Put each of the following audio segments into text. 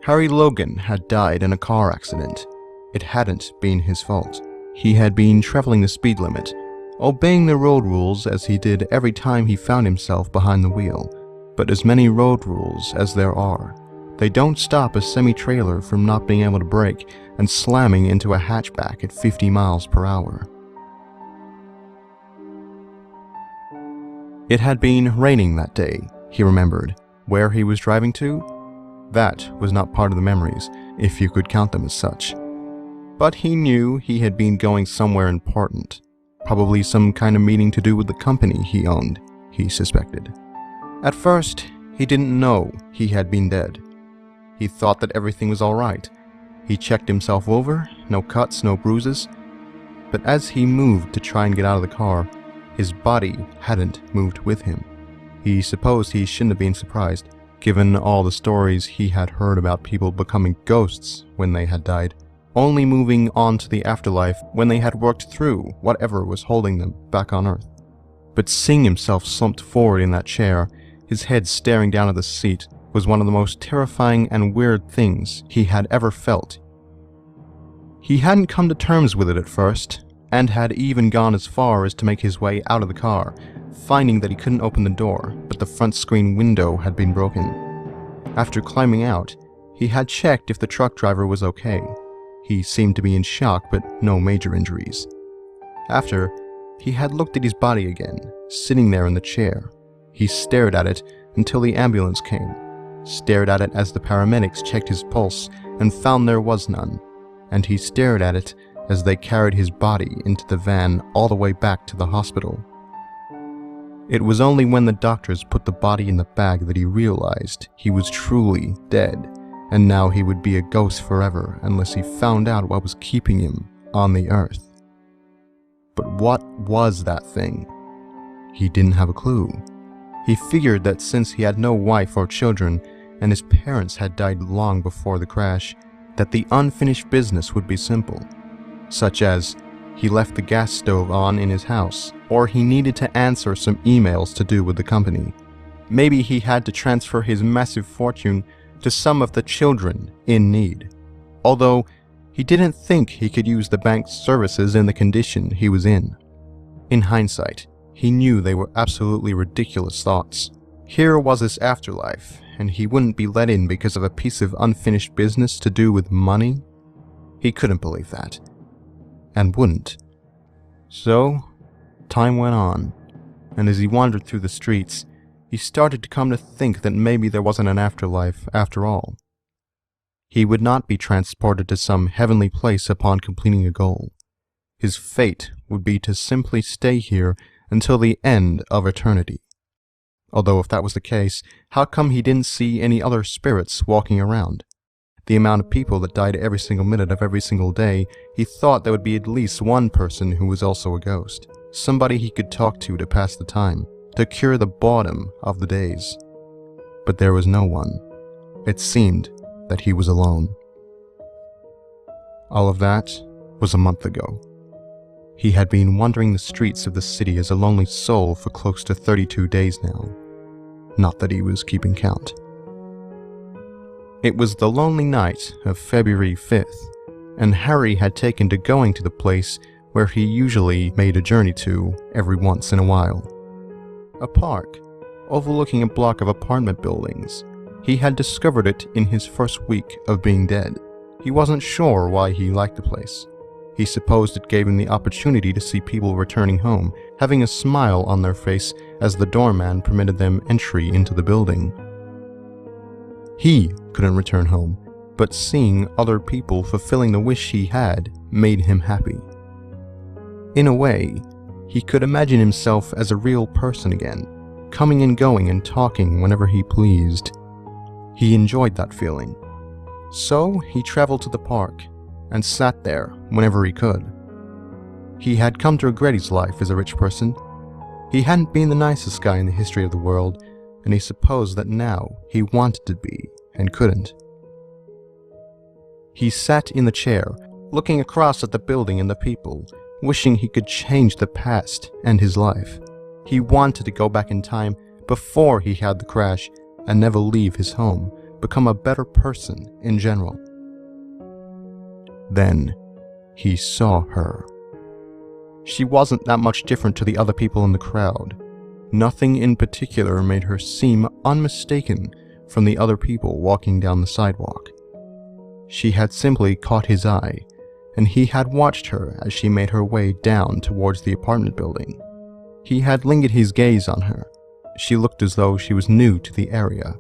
Harry Logan had died in a car accident. It hadn't been his fault. He had been traveling the speed limit, obeying the road rules as he did every time he found himself behind the wheel. But as many road rules as there are, they don't stop a semi-trailer from not being able to brake and slamming into a hatchback at 50 miles per hour. It had been raining that day, he remembered. Where he was driving to? That was not part of the memories, if you could count them as such. But he knew he had been going somewhere important. Probably some kind of meeting to do with the company he owned, he suspected. At first, he didn't know he had been dead. He thought that everything was alright. He checked himself over, no cuts, no bruises. But as he moved to try and get out of the car, his body hadn't moved with him. He supposed he shouldn't have been surprised, given all the stories he had heard about people becoming ghosts when they had died, only moving on to the afterlife when they had worked through whatever was holding them back on Earth. But seeing himself slumped forward in that chair, his head staring down at the seat, was one of the most terrifying and weird things he had ever felt. He hadn't come to terms with it at first, and had even gone as far as to make his way out of the car, finding that he couldn't open the door, but the front screen window had been broken. After climbing out, he had checked if the truck driver was okay. He seemed to be in shock, but no major injuries. After, he had looked at his body again, sitting there in the chair. He stared at it until the ambulance came, stared at it as the paramedics checked his pulse and found there was none, and he stared at it as they carried his body into the van all the way back to the hospital. It was only when the doctors put the body in the bag that he realized he was truly dead, and now he would be a ghost forever unless he found out what was keeping him on the earth. But what was that thing? He didn't have a clue. He figured that since he had no wife or children, and his parents had died long before the crash, that the unfinished business would be simple, such as he left the gas stove on in his house, or he needed to answer some emails to do with the company. Maybe he had to transfer his massive fortune to some of the children in need, although he didn't think he could use the bank's services in the condition he was in. In hindsight, he knew they were absolutely ridiculous thoughts. Here was his afterlife, and he wouldn't be let in because of a piece of unfinished business to do with money? He couldn't believe that, and wouldn't. So, time went on, and as he wandered through the streets, he started to come to think that maybe there wasn't an afterlife after all. He would not be transported to some heavenly place upon completing a goal. His fate would be to simply stay here until the end of eternity. Although if that was the case, how come he didn't see any other spirits walking around? The amount of people that died every single minute of every single day, he thought there would be at least one person who was also a ghost. Somebody he could talk to pass the time, to cure the boredom of the days. But there was no one. It seemed that he was alone. All of that was a month ago. He had been wandering the streets of the city as a lonely soul for close to 32 days now. Not that he was keeping count. It was the lonely night of February 5th, and Harry had taken to going to the place where he usually made a journey to every once in a while. A park, overlooking a block of apartment buildings. He had discovered it in his first week of being dead. He wasn't sure why he liked the place. He supposed it gave him the opportunity to see people returning home, having a smile on their face as the doorman permitted them entry into the building. He couldn't return home, but seeing other people fulfilling the wish he had made him happy. In a way, he could imagine himself as a real person again, coming and going and talking whenever he pleased. He enjoyed that feeling. So he traveled to the park and sat there whenever he could. He had come to regret his life as a rich person. He hadn't been the nicest guy in the history of the world, and he supposed that now he wanted to be and couldn't. He sat in the chair, looking across at the building and the people, wishing he could change the past and his life. He wanted to go back in time before he had the crash and never leave his home, become a better person in general. Then, he saw her. She wasn't that much different to the other people in the crowd. Nothing in particular made her seem unmistaken from the other people walking down the sidewalk. She had simply caught his eye, and he had watched her as she made her way down towards the apartment building. He had lingered his gaze on her. She looked as though she was new to the area.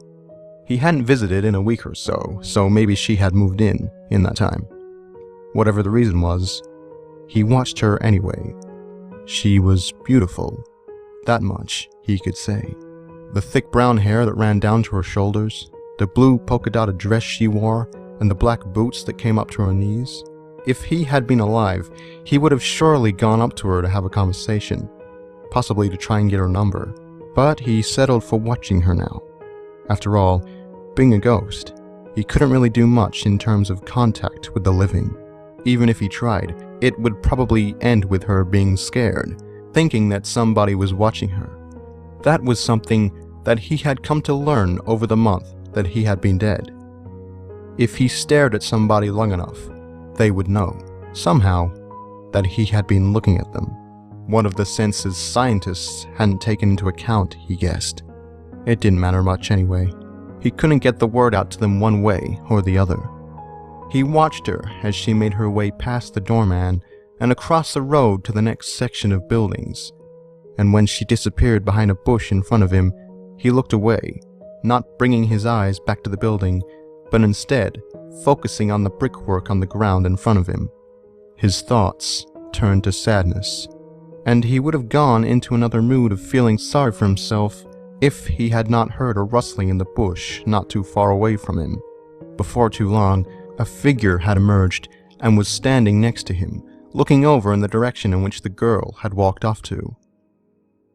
He hadn't visited in a week or so, so maybe she had moved in that time. Whatever the reason was, he watched her anyway. She was beautiful. That much he could say. The thick brown hair that ran down to her shoulders, the blue polka-dotted dress she wore, and the black boots that came up to her knees. If he had been alive, he would have surely gone up to her to have a conversation, possibly to try and get her number. But he settled for watching her now. After all, being a ghost, he couldn't really do much in terms of contact with the living. Even if he tried, it would probably end with her being scared, thinking that somebody was watching her. That was something that he had come to learn over the month that he had been dead. If he stared at somebody long enough, they would know, somehow, that he had been looking at them. One of the senses scientists hadn't taken into account, he guessed. It didn't matter much anyway. He couldn't get the word out to them one way or the other. He watched her as she made her way past the doorman and across the road to the next section of buildings. And when she disappeared behind a bush in front of him, he looked away, not bringing his eyes back to the building, but instead focusing on the brickwork on the ground in front of him. His thoughts turned to sadness, and he would have gone into another mood of feeling sorry for himself if he had not heard a rustling in the bush not too far away from him. Before too long, a figure had emerged and was standing next to him, looking over in the direction in which the girl had walked off to.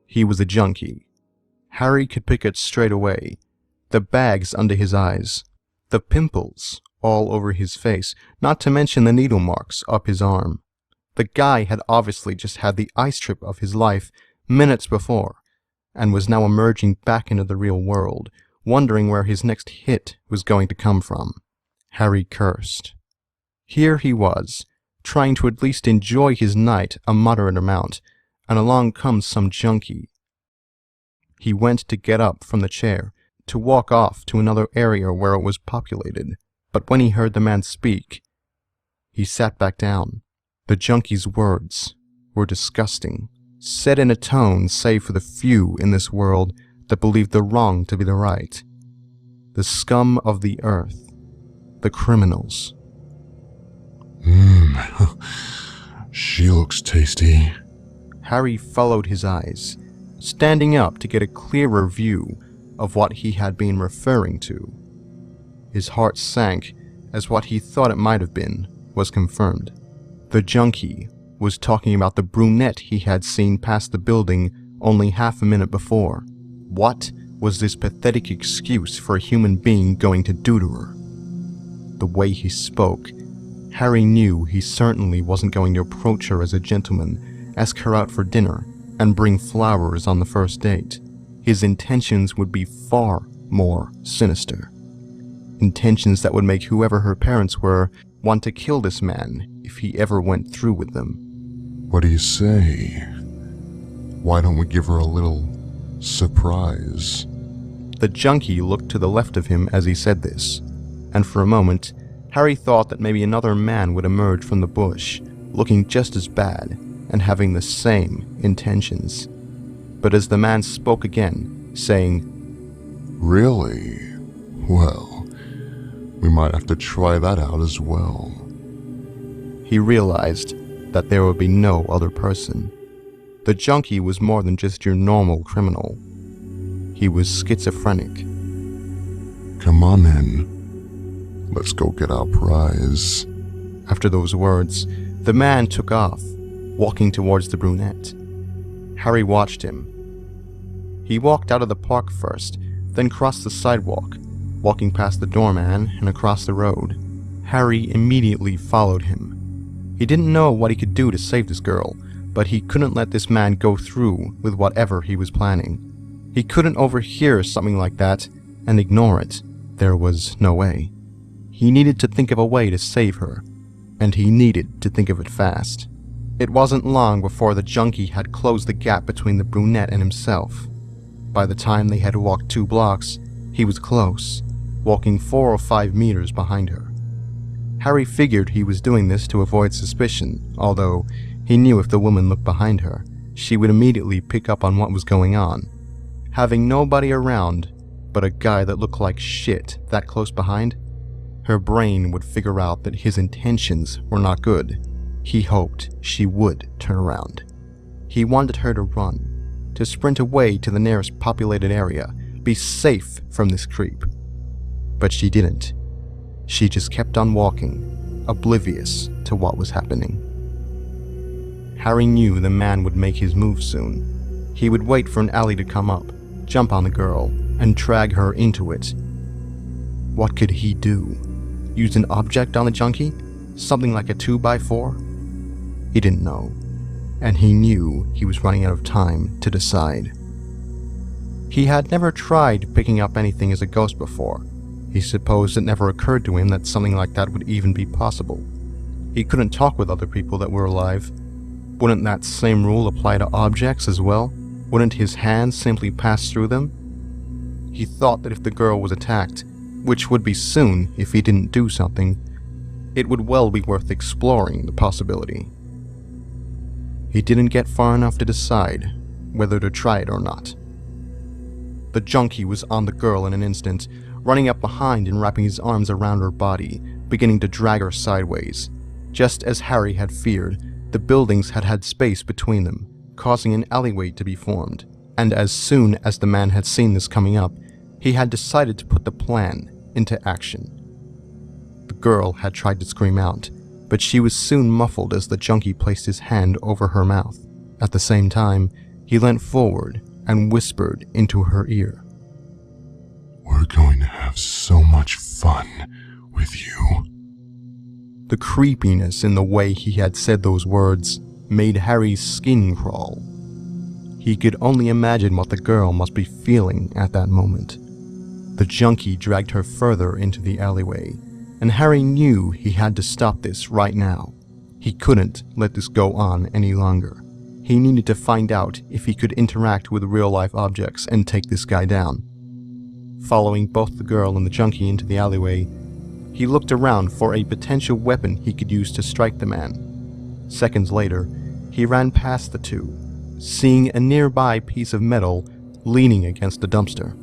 He was a junkie. Harry could pick it straight away. The bags under his eyes, the pimples all over his face, not to mention the needle marks up his arm. The guy had obviously just had the ice trip of his life minutes before, and was now emerging back into the real world, wondering where his next hit was going to come from. Harry cursed. Here he was, trying to at least enjoy his night a moderate amount, and along comes some junkie. He went to get up from the chair, to walk off to another area where it was populated, but when he heard the man speak, he sat back down. The junkie's words were disgusting, said in a tone save for the few in this world that believed the wrong to be the right. The scum of the earth. The criminals. She looks tasty. Harry followed his eyes, standing up to get a clearer view of what he had been referring to. His heart sank as what he thought it might have been was confirmed. The junkie was talking about the brunette he had seen past the building only half a minute before. What was this pathetic excuse for a human being going to do to her? The way he spoke, Harry knew he certainly wasn't going to approach her as a gentleman, ask her out for dinner, and bring flowers on the first date. His intentions would be far more sinister. Intentions that would make whoever her parents were want to kill this man if he ever went through with them. What do you say? Why don't we give her a little surprise? The junkie looked to the left of him as he said this, and for a moment, Harry thought that maybe another man would emerge from the bush, looking just as bad and having the same intentions. But as the man spoke again, saying, Really? Well, we might have to try that out as well. He realized that there would be no other person. The junkie was more than just your normal criminal. He was schizophrenic. Come on in. Let's go get our prize. After those words, the man took off, walking towards the brunette. Harry watched him. He walked out of the park first, then crossed the sidewalk, walking past the doorman and across the road. Harry immediately followed him. He didn't know what he could do to save this girl, but he couldn't let this man go through with whatever he was planning. He couldn't overhear something like that and ignore it, there was no way. He needed to think of a way to save her, and he needed to think of it fast. It wasn't long before the junkie had closed the gap between the brunette and himself. By the time they had walked 2 blocks, he was close, walking 4 or 5 meters behind her. Harry figured he was doing this to avoid suspicion, although he knew if the woman looked behind her, she would immediately pick up on what was going on. Having nobody around but a guy that looked like shit that close behind, her brain would figure out that his intentions were not good. He hoped she would turn around. He wanted her to run, to sprint away to the nearest populated area, be safe from this creep. But she didn't. She just kept on walking, oblivious to what was happening. Harry knew the man would make his move soon. He would wait for an alley to come up, jump on the girl, and drag her into it. What could he do? Use an object on the junkie? Something like a 2x4? He didn't know, and he knew he was running out of time to decide. He had never tried picking up anything as a ghost before. He supposed it never occurred to him that something like that would even be possible. He couldn't talk with other people that were alive. Wouldn't that same rule apply to objects as well? Wouldn't his hands simply pass through them? He thought that if the girl was attacked, which would be soon if he didn't do something, it would well be worth exploring the possibility. He didn't get far enough to decide whether to try it or not. The junkie was on the girl in an instant, running up behind and wrapping his arms around her body, beginning to drag her sideways. Just as Harry had feared, the buildings had had space between them, causing an alleyway to be formed, and as soon as the man had seen this coming up, he had decided to put the plan into action. The girl had tried to scream out, but she was soon muffled as the junkie placed his hand over her mouth. At the same time, he leant forward and whispered into her ear. "We're going to have so much fun with you." The creepiness in the way he had said those words made Harry's skin crawl. He could only imagine what the girl must be feeling at that moment. The junkie dragged her further into the alleyway, and Harry knew he had to stop this right now. He couldn't let this go on any longer. He needed to find out if he could interact with real-life objects and take this guy down. Following both the girl and the junkie into the alleyway, he looked around for a potential weapon he could use to strike the man. Seconds later, he ran past the two, seeing a nearby piece of metal leaning against the dumpster.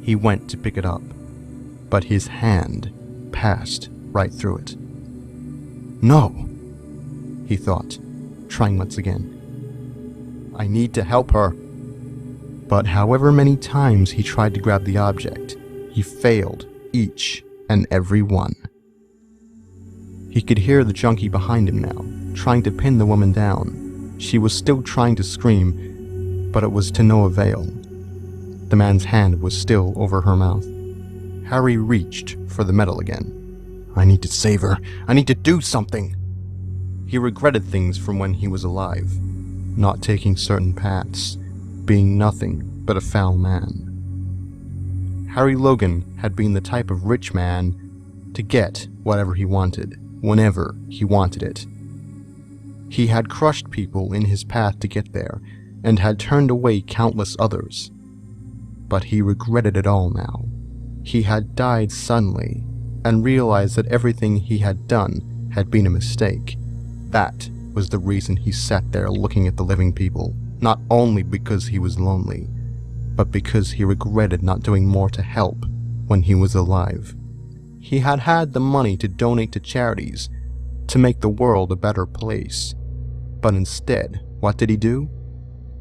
He went to pick it up, but his hand passed right through it. No, he thought, trying once again. I need to help her. But however many times he tried to grab the object, he failed each and every one. He could hear the junkie behind him now, trying to pin the woman down. She was still trying to scream, but it was to no avail. The man's hand was still over her mouth. Harry reached for the metal again. I need to save her. I need to do something. He regretted things from when he was alive, not taking certain paths, being nothing but a foul man. Harry Logan had been the type of rich man to get whatever he wanted, whenever he wanted it. He had crushed people in his path to get there, and had turned away countless others. But he regretted it all now. He had died suddenly, and realized that everything he had done had been a mistake. That was the reason he sat there looking at the living people, not only because he was lonely, but because he regretted not doing more to help when he was alive. He had had the money to donate to charities, to make the world a better place. But instead, what did he do?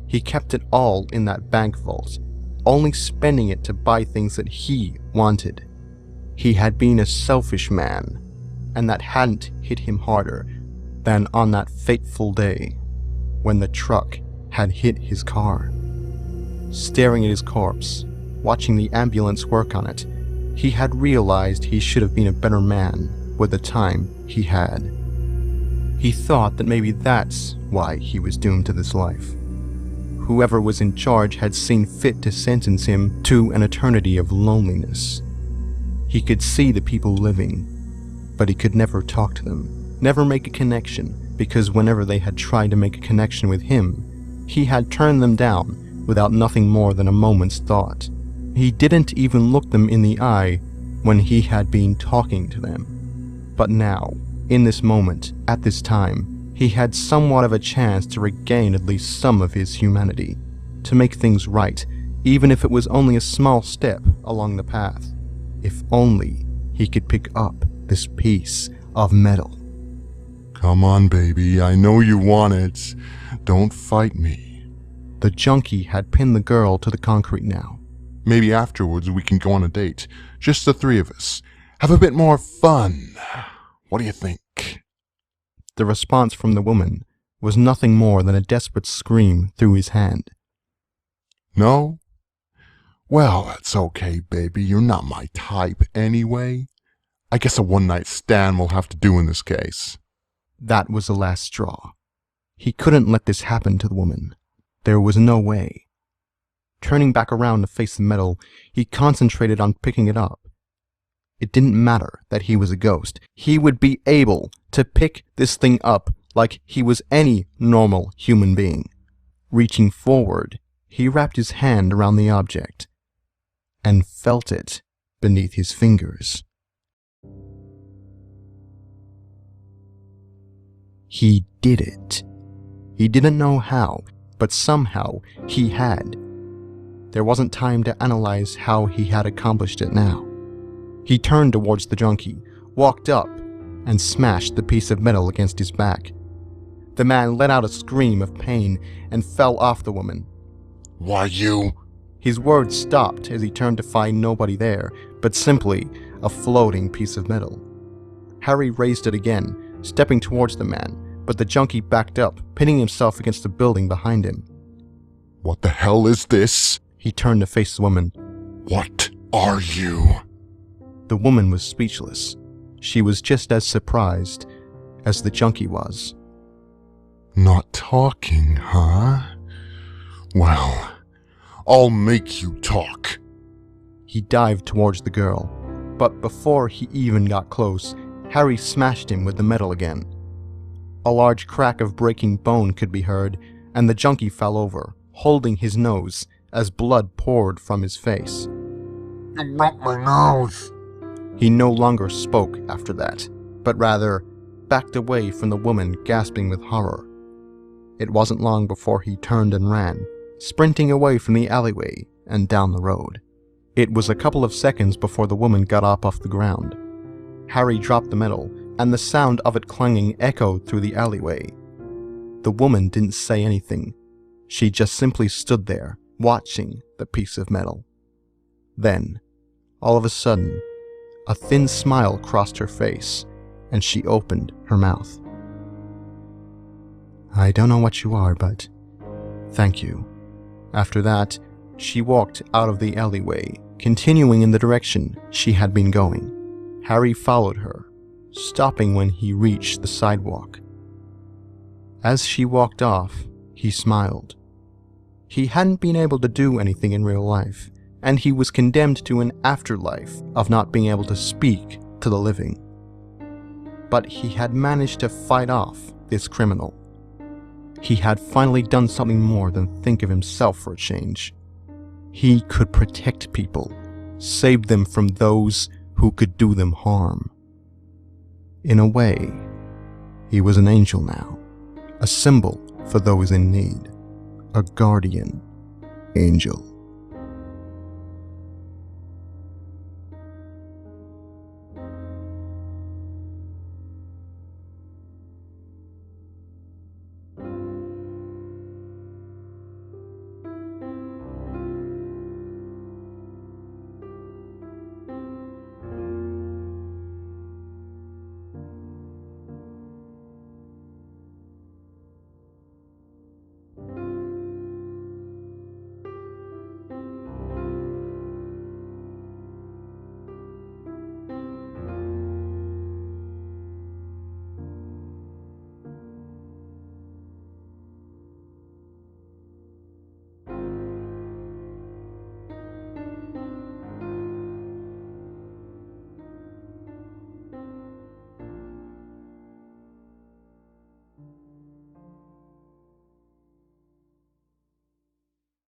He kept it all in that bank vault, only spending it to buy things that he wanted. He had been a selfish man, and that hadn't hit him harder than on that fateful day when the truck had hit his car. Staring at his corpse, watching the ambulance work on it, he had realized he should have been a better man with the time he had. He thought that maybe that's why he was doomed to this life. Whoever was in charge had seen fit to sentence him to an eternity of loneliness. He could see the people living, but he could never talk to them, never make a connection, because whenever they had tried to make a connection with him, he had turned them down without nothing more than a moment's thought. He didn't even look them in the eye when he had been talking to them. But now, in this moment, at this time, he had somewhat of a chance to regain at least some of his humanity, to make things right, even if it was only a small step along the path. If only he could pick up this piece of metal. Come on, baby, I know you want it. Don't fight me. The junkie had pinned the girl to the concrete now. Maybe afterwards we can go on a date. Just the three of us. Have a bit more fun. What do you think? The response from the woman was nothing more than a desperate scream through his hand. No? Well, that's okay, baby. You're not my type anyway. I guess a one-night stand will have to do in this case. That was the last straw. He couldn't let this happen to the woman. There was no way. Turning back around to face the metal, he concentrated on picking it up. It didn't matter that he was a ghost. He would be able to pick this thing up like he was any normal human being. Reaching forward, he wrapped his hand around the object and felt it beneath his fingers. He did it. He didn't know how, but somehow he had. There wasn't time to analyze how he had accomplished it now. He turned towards the junkie, walked up, and smashed the piece of metal against his back. The man let out a scream of pain and fell off the woman. Why you? His words stopped as he turned to find nobody there, but simply a floating piece of metal. Harry raised it again, stepping towards the man, but the junkie backed up, pinning himself against the building behind him. What the hell is this? He turned to face the woman. What are you? The woman was speechless. She was just as surprised as the junkie was. Not talking, huh? Well, I'll make you talk. He dived towards the girl, but before he even got close, Harry smashed him with the metal again. A large crack of breaking bone could be heard, and the junkie fell over, holding his nose as blood poured from his face. You broke my nose. He no longer spoke after that, but rather backed away from the woman gasping with horror. It wasn't long before he turned and ran, sprinting away from the alleyway and down the road. It was a couple of seconds before the woman got up off the ground. Harry dropped the metal, and the sound of it clanging echoed through the alleyway. The woman didn't say anything. She just simply stood there, watching the piece of metal. Then, all of a sudden, a thin smile crossed her face, and she opened her mouth. I don't know what you are, but thank you. After that, she walked out of the alleyway, continuing in the direction she had been going. Harry followed her, stopping when he reached the sidewalk. As she walked off, he smiled. He hadn't been able to do anything in real life, and he was condemned to an afterlife of not being able to speak to the living. But he had managed to fight off this criminal. He had finally done something more than think of himself for a change. He could protect people, save them from those who could do them harm. In a way, he was an angel now, a symbol for those in need, a guardian angel.